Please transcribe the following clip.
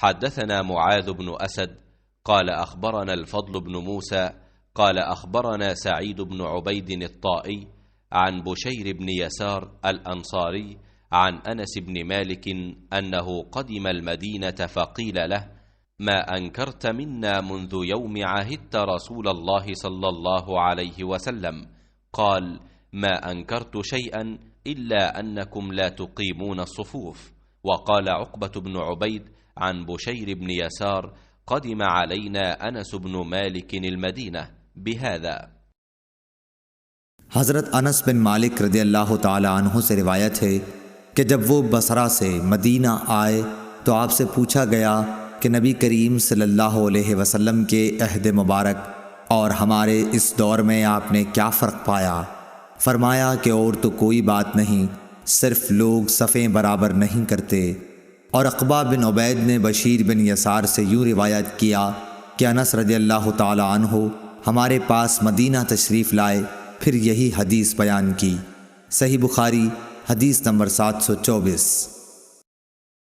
حدثنا معاذ بن أسد قال أخبرنا الفضل بن موسى قال أخبرنا سعيد بن عبيد الطائي عن بشير بن يسار الأنصاري عن أنس بن مالك أنه قدم المدينة فقيل له: ما أنكرت منا منذ يوم عهدت رسول الله صلى الله عليه وسلم؟ قال: ما أنكرت شيئا إلا أنكم لا تقيمون الصفوف. وقال عقبة بن عبيد عن بشير بن يسار: قدم علينا أنس بن مالك المدينة بهذا. हज़रत अनस बिन मालिक रज़ी अल्लाह ताला अन्हु से रिवायत है कि जब वो बसरा से मदीना आए तो आपसे पूछा गया कि नबी करीम सल्लल्लाहु अलैहि वसल्लम के अहद मुबारक और हमारे इस दौर में आपने क्या फ़र्क पाया? फरमाया कि और तो कोई बात नहीं, सिर्फ लोग सफ़ें बराबर नहीं करते। और अक़बा बिन उबैद ने बशीर बिन यसार से यूँ रिवायत किया कि अनस रज़ी अल्लाह ताला अन्हु हमारे पास मदीना तशरीफ़ लाए, फिर यही हदीस बयान की। सही बुखारी हदीस नंबर 724।